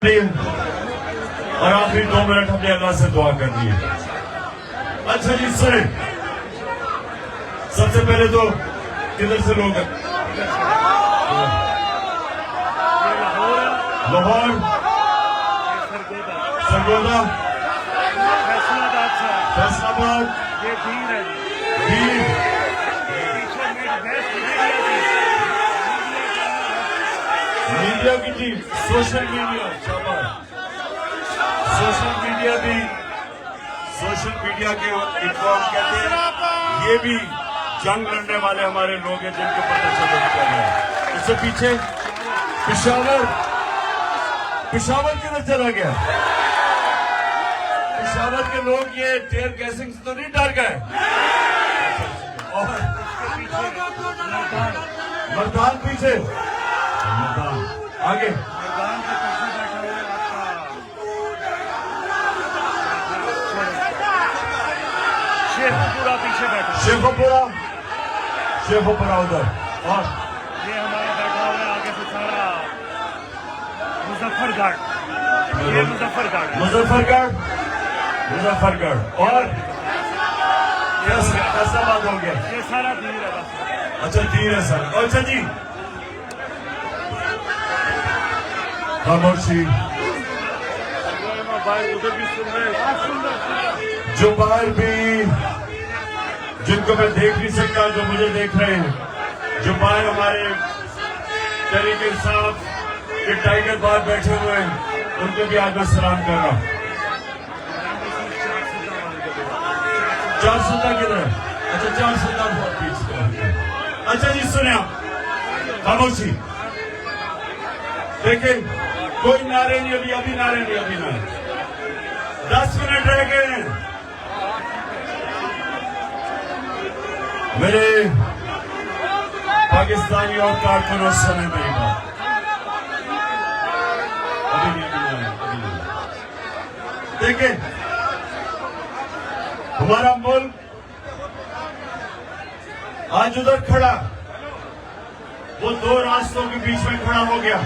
और आखिरी 2 मिनट हमने अल्लाह से दुआ करनी है। अच्छा जी सुने, सबसे पहले तो किधर से लोग लाहौर, सरगोदा, फैसलाबाद, मीडिया की team, social media, social media के इन्फॉर्म कहते हैं, ये भी जंग लड़ने वाले हमारे लोग हैं जिनके पता चल कर रहे हैं। इससे पीछे पिशावर किधर चला गया? पिशावर के लोग ये टेयर गैसिंग से तो नहीं डर गए? और मर्दान पीछे, आगे शेखोपुरा पीछे बैठा, शेखोपुरा उधर, और ये हमारा बैठा हुआ है आगे से सारा मुजफ्फरगढ़, ये मुजफ्फरगढ़ और फैसलाबाद हो गया। ये सारा धीर है बस। अच्छा धीर है सर। अच्छा जी खामोशी, उधर भी सुन रहे, जो बाहर भी, जिनको मैं देख नहीं सकता, जो मुझे देख रहे हैं, जो बाहर हमारे तरीके साहब के टाइगर बाहर बैठे हुए हैं, उनको भी आज मैं सलाम कर रहा हूँ। 400 किधर है? अच्छा 400 बहुत पीछे। अच्छा जी सुने आप, खामोशी, देखें कोई नारे नहीं, अभी नारे नहीं, अभी नारे। 10 मिनट रह गए हैं। मेरे पाकिस्तानी और कारकुनों सुने मेरी बात, अभी नहीं। देखें हमारा मुल्क आज उधर खड़ा, वो 2 रास्तों के बीच में खड़ा हो गया।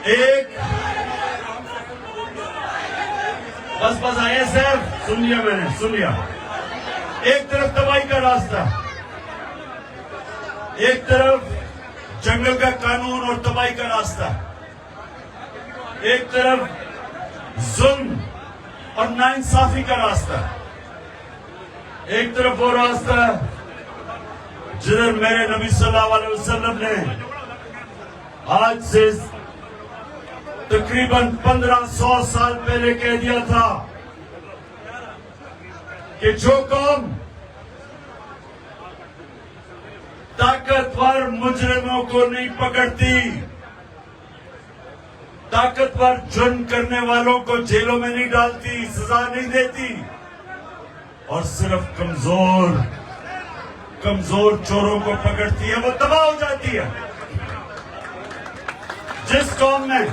एक बस आए सर, सुन लिया मैंने, सुन लिया। एक तरफ तबाही का रास्ता, एक तरफ जंगल का कानून और तबाही का रास्ता, एक तरफ जुल्म और नाइंसाफी का रास्ता, एक तरफ वो रास्ता जिधर मेरे नबी सल्लल्लाहु अलैहि वसल्लम ने आज से तकरीबन 1500 साल पहले कह दिया था कि जो कौम ताकतवर मुजरिमों को नहीं पकड़ती, ताकतवर जुर्म करने वालों को जेलों में नहीं डालती, सजा नहीं देती, और सिर्फ कमजोर चोरों को पकड़ती है, वो तबाह हो जाती है। जिस कौम में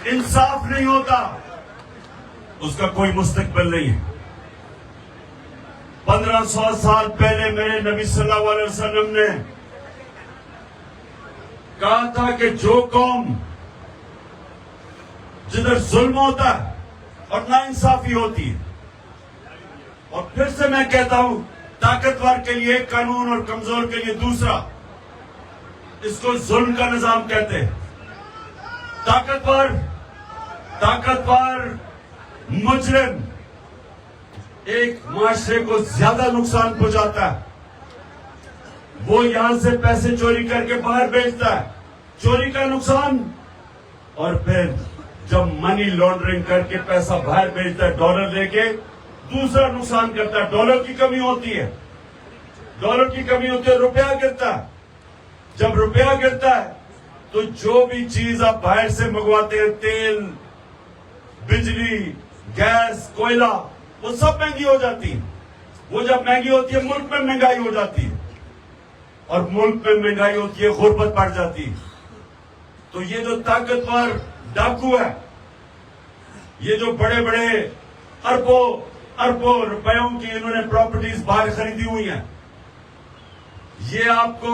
इंसाफ नहीं होता उसका कोई मुस्तकबिल नहीं है। 1500 साल पहले मेरे नबी सल्लल्लाहु अलैहि वसल्लम ने कहा था कि जो कौम जिधर जुल्म होता है और नाइंसाफी होती है, और फिर से मैं कहता हूं, ताकतवर के लिए एक कानून और कमजोर के लिए दूसरा, इसको जुल्म का निजाम कहते हैं। ताकतवर मुजरिम एक माशरे को ज्यादा नुकसान पहुंचाता है। वो यहां से पैसे चोरी करके बाहर बेचता है, चोरी का नुकसान, और फिर जब मनी लॉन्ड्रिंग करके पैसा बाहर बेचता है डॉलर लेके, दूसरा नुकसान करता है। डॉलर की कमी होती है, रुपया गिरता है। जब रुपया गिरता है तो जो भी चीज आप बाहर से मंगवाते हैं, तेल, बिजली, गैस, कोयला, वो सब महंगी हो जाती है। वो जब महंगी होती है, मुल्क में महंगाई हो जाती है, और मुल्क में महंगाई होती है, गुर्बत बढ़ जाती है। तो ये जो ताकतवर डाकू है, ये जो बड़े बड़े अरबों रुपयों की इन्होंने प्रॉपर्टीज बाहर खरीदी हुई हैं, ये आपको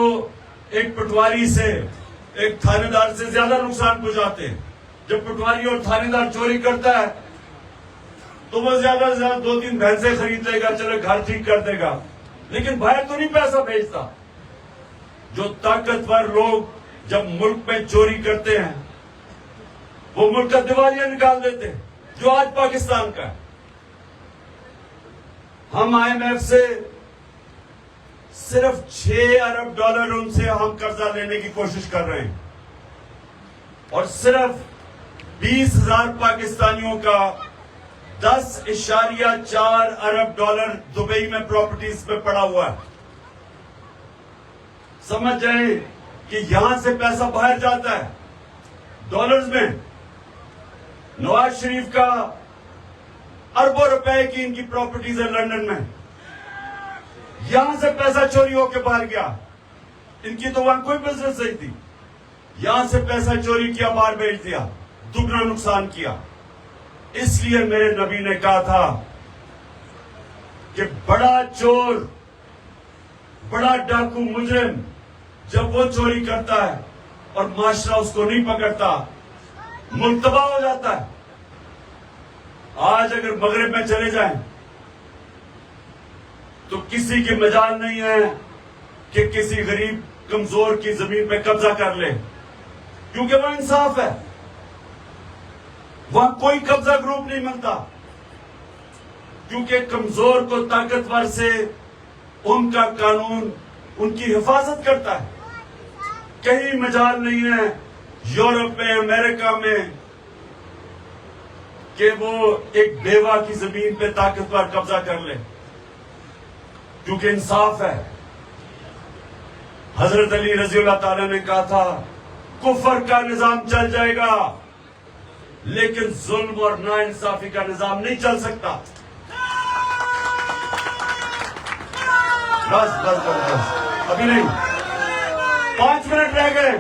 एक पटवारी से एक थानेदार से ज्यादा नुकसान पहुंचाते हैं। जब पटवारी और थानेदार चोरी करता है तो वो ज्यादा से ज्यादा 2-3 भैंसें खरीद लेगा, चलो घर ठीक कर देगा, लेकिन बाहर तो नहीं पैसा भेजता। जो ताकतवर लोग जब मुल्क में चोरी करते हैं वो मुल्क का दिवालिया निकाल देते हैं, जो आज पाकिस्तान का है। हम IMF से सिर्फ 6 अरब डॉलर उनसे हम कर्जा लेने की कोशिश कर रहे हैं और सिर्फ 20,000 पाकिस्तानियों का 10.4 अरब डॉलर दुबई में प्रॉपर्टीज पे पड़ा हुआ है। समझ जाए कि यहां से पैसा बाहर जाता है डॉलर्स में। नवाज शरीफ का अरबों रुपए की इनकी प्रॉपर्टीज है लंदन में, यहां से पैसा चोरी होकर बाहर गया। इनकी तो वहां कोई बिजनेस नहीं थी, यहां से पैसा चोरी किया, बाहर भेज दिया, दुगना नुकसान किया। इसलिए मेरे नबी ने कहा था कि बड़ा चोर, बड़ा डाकू, मुजरिम जब वो चोरी करता है और माशरा उसको नहीं पकड़ता, मुल्क तबाह हो जाता है। आज अगर मगरिब में चले जाएं तो किसी की मजाल नहीं है कि किसी गरीब कमजोर की जमीन पे कब्जा कर ले, क्योंकि वो इंसाफ है। वहां कोई कब्जा ग्रुप नहीं मिलता, क्योंकि कमजोर को ताकतवर से उनका कानून उनकी हिफाजत करता है। कहीं मजाल नहीं है यूरोप में, अमेरिका में कि वो एक बेवा की जमीन पे ताकतवर कब्जा कर ले, क्योंकि इंसाफ है। हजरत अली रजी अल्लाह ताला ने कहा था कुफर का निजाम चल जाएगा लेकिन जुल्म और नाइंसाफी का निजाम नहीं चल सकता। बस बस बस बस अभी नहीं, 5 मिनट रह गए,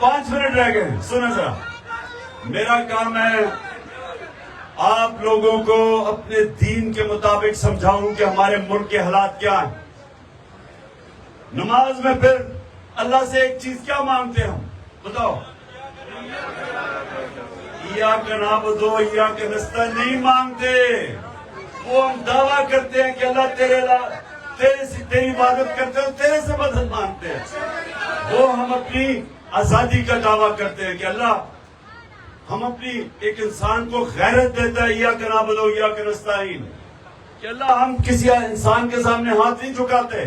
5 मिनट रह गए। सुनो जरा, मेरा काम है आप लोगों को अपने दीन के मुताबिक समझाऊं कि हमारे मुल्क के हालात क्या हैं। नमाज में फिर अल्लाह से एक चीज क्या मांगते हैं हम, बताओ? या का नाबुदो या का नस्तईन नहीं मांगते। वो हम दावा करते हैं कि अल्लाह तेरी इबादत करते हो, तेरे से मदद मांगते हैं। वो हम अपनी आजादी का दावा करते हैं कि अल्लाह हम अपनी एक इंसान को गैरत देता है, या का नाबुदो या का नस्तईन, कि अल्लाह हम किसी इंसान के सामने हाथ नहीं झुकाते,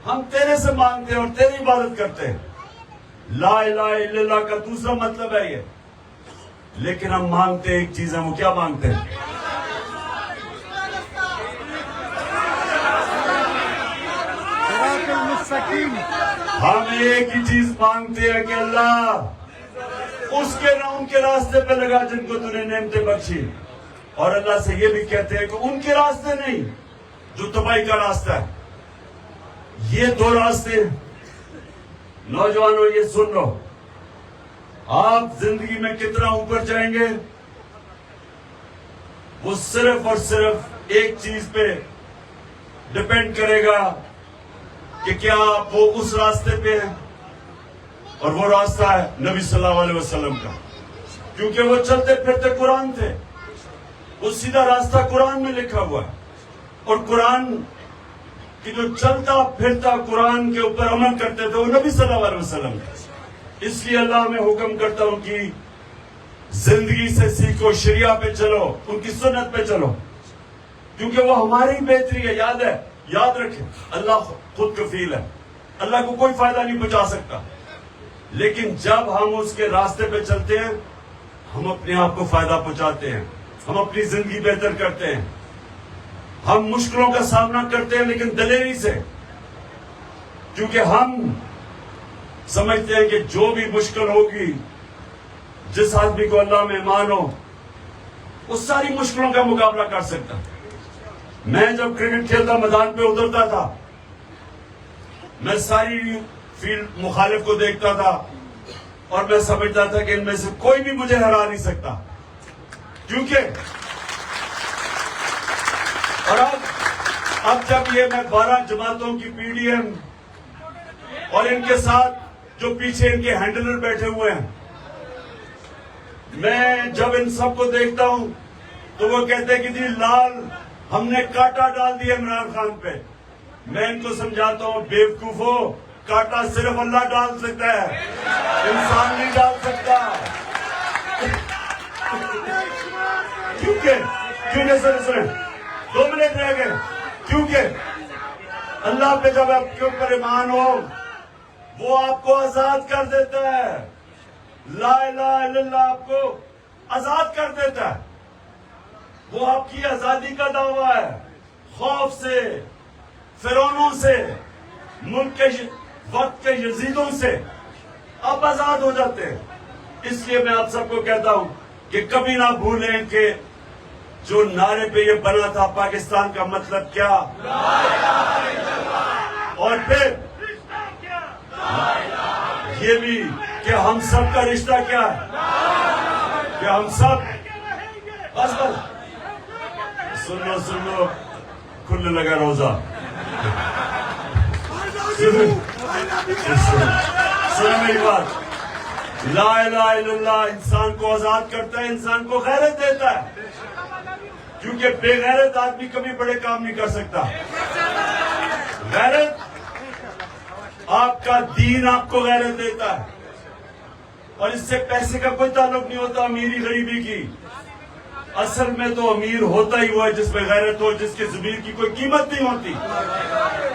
हम तेरे से मांगते हैं और तेरी इबादत करते हैं। ला इलाहा इल्लल्लाह का दूसरा मतलब है ये। लेकिन हम मांगते एक चीज है, वो क्या मांगते हैं? हम एक ही चीज मांगते हैं कि अल्लाह उसके ना उनके रास्ते पे लगा जिनको तूने नेमतें बख्शी, और अल्लाह से ये भी कहते हैं कि उनके रास्ते नहीं जो तबाही का रास्ता है। ये 2 रास्ते, नौजवानों ये सुन लो, आप जिंदगी में कितना ऊपर जाएंगे वो सिर्फ और सिर्फ एक चीज पे डिपेंड करेगा कि क्या आप वो उस रास्ते पे हैं, और वो रास्ता है नबी सल्लल्लाहु अलैहि वसल्लम का, क्योंकि वो चलते फिरते कुरान थे। वो सीधा रास्ता कुरान में लिखा हुआ है, और कुरान कि जो चलता फिरता कुरान के ऊपर अमल करते थे वो नबी सल्लल्लाहु अलैहि वसल्लम थे। इसलिए अल्लाह में हुक्म करता है उनकी जिंदगी से सीखो, शरिया पे चलो, उनकी सुन्नत पे चलो, क्योंकि वो हमारी बेहतरी है। याद रखें, अल्लाह खुद कफील है, अल्लाह को कोई फायदा नहीं पहुंचा सकता। लेकिन जब हम उसके रास्ते पे चलते हैं हम अपने आप को फायदा पहुंचाते हैं, हम अपनी जिंदगी बेहतर करते हैं, हम मुश्किलों का सामना करते हैं लेकिन दलेरी से, क्योंकि हम समझते हैं कि जो भी मुश्किल होगी, जिस आदमी को अल्लाह में ईमान हो, उस सारी मुश्किलों का मुकाबला कर सकता है। मैं जब क्रिकेट खेलता मैदान पे उतरता था, मैं सारी फील्ड मुखालिफ को देखता था और मैं समझता था कि इनमें से कोई भी मुझे हरा नहीं सकता, क्योंकि और अब जब ये मैं 12 जमातों की PDM और इनके साथ जो पीछे इनके हैंडलर बैठे हुए हैं, मैं जब इन सबको देखता हूं तो वो कहते हैं कि जी लाल हमने कांटा डाल दिया इमरान खान पे। मैं इनको समझाता हूं, बेवकूफो, कांटा सिर्फ अल्लाह डाल सकता है, इंसान नहीं डाल सकता। क्योंकि सर 2 मिनट रह गए। क्योंकि अल्लाह पे जब आपके ऊपर ईमान हो, वो आपको आजाद कर देता है। ला इलाहा इल्लल्लाह आपको आजाद कर देता है। वो आपकी आजादी का दावा है। खौफ से, फिरौनों से, मुल्क के वक्त के यजीदों से आप आजाद हो जाते हैं। इसलिए मैं आप सबको कहता हूं कि कभी ना भूलें कि जो नारे पे ये बना था पाकिस्तान का मतलब क्या, और फिर ये भी कि हम सब का रिश्ता क्या है, कि हम सब बस सुन लो खुलने लगा रोजा। सुनो मेरी बात। ला इलाहा इल्लल्लाह इंसान को आजाद करता है, इंसान को गैरत देता है, क्योंकि बेगैरत आदमी कभी बड़े काम नहीं कर सकता। गैरत, आपका दीन आपको गैरत देता है, और इससे पैसे का कोई ताल्लुक नहीं होता, अमीरी गरीबी की। असल में तो अमीर होता ही वो है जिसमें गैरत हो, जिसके ज़मीर की कोई कीमत नहीं होती,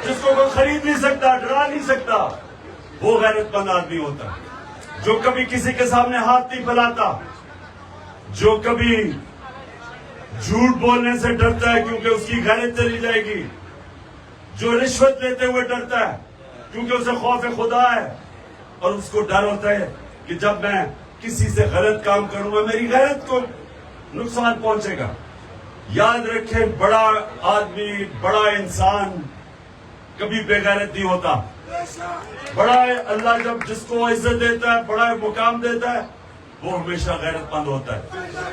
जिसको कोई खरीद नहीं सकता, डरा नहीं सकता, वो गैरतमंद आदमी होता है। जो कभी किसी के सामने हाथ नहीं फैलाता, जो कभी झूठ बोलने से डरता है क्योंकि उसकी गैरत चली जाएगी, जो रिश्वत लेते हुए डरता है क्योंकि उसे खौफ खुदा है, और उसको डर होता है कि जब मैं किसी से गलत काम करूंगा मेरी गैरत को नुकसान पहुंचेगा। याद रखें, बड़ा आदमी, बड़ा इंसान कभी बेगैरत नहीं होता। बड़ा अल्लाह जब जिसको इज्जत देता है, बड़ा मुकाम देता है, वो हमेशा गैरतमंद होता है।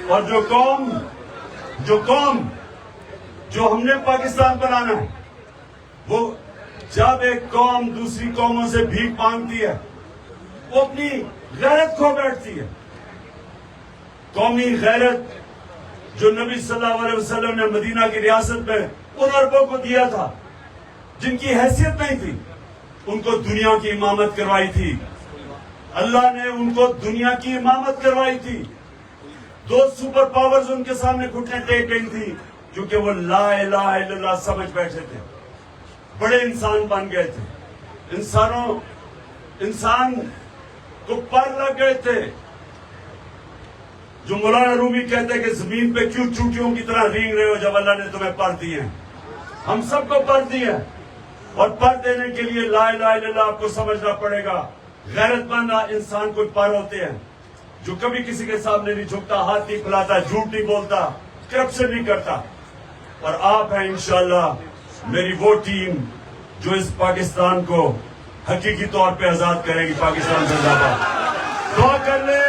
और जो कौम जो हमने पाकिस्तान बनाना है, वो जब एक कौम दूसरी कौमों से भीख मांगती है, वो अपनी गैरत खो बैठती है। कौमी गैरत जो नबी सल्लल्लाहु अलैहि वसल्लम ने मदीना की रियासत में उन अरबों को दिया था जिनकी हैसियत नहीं थी, उनको दुनिया की इमामत करवाई थी। अल्लाह ने उनको दुनिया की इमामत करवाई थी। 2 सुपर पावर्स उनके सामने घुटने टेक गई थी, क्योंकि वो ला इलाहा इल्लल्लाह समझ बैठे थे, बड़े इंसान बन गए थे। इंसान को पर लग गए थे। जो मौलाना रूमी कहते हैं कि जमीन पे क्यों चूटियों की तरह रेंग रहे हो जब अल्लाह ने तुम्हें पर दिए। हम सबको पर दिए, और पर देने के लिए ला इलाहा इल्लल्लाह आपको समझना पड़ेगा। गैरतमंद इंसान को पर होते हैं जो कभी किसी के सामने नहीं झुकता, हाथ नहीं फैलाता, झूठ नहीं बोलता, करप्शन नहीं करता। और आप हैं इंशाअल्लाह मेरी वो टीम जो इस पाकिस्तान को हकीकी तौर पे आजाद करेगी। पाकिस्तान जिंदाबाद। दुआ कर ले,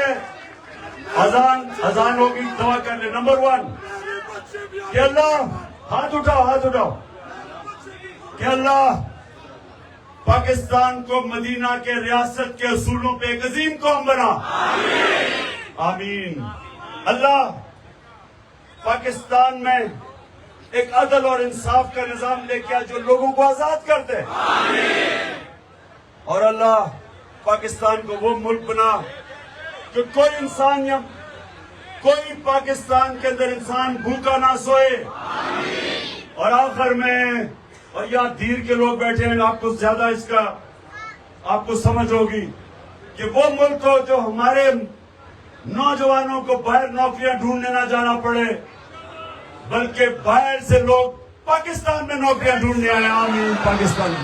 अजान होगी, दुआ कर ले। नंबर 1 कि अल्लाह, हाथ उठाओ कि अल्लाह पाकिस्तान को मदीना के रियासत के असूलों पे एक अजीम कौम बना। आमीन। अल्लाह पाकिस्तान में एक अदल और इंसाफ का निजाम लेके आ जो लोगों को आजाद कर दे। और अल्लाह पाकिस्तान को वो मुल्क बना कि कोई इंसान या कोई पाकिस्तान के अंदर इंसान भूखा ना सोए। और आखिर में, और यहाँ धीर के लोग बैठे हैं, आपको ज्यादा इसका आपको समझ होगी कि वो मुल्क हो जो हमारे नौजवानों को बाहर नौकरियां ढूंढने ना जाना पड़े, बल्कि बाहर से लोग पाकिस्तान में नौकरियां ढूंढने आए। आमीन। पाकिस्तान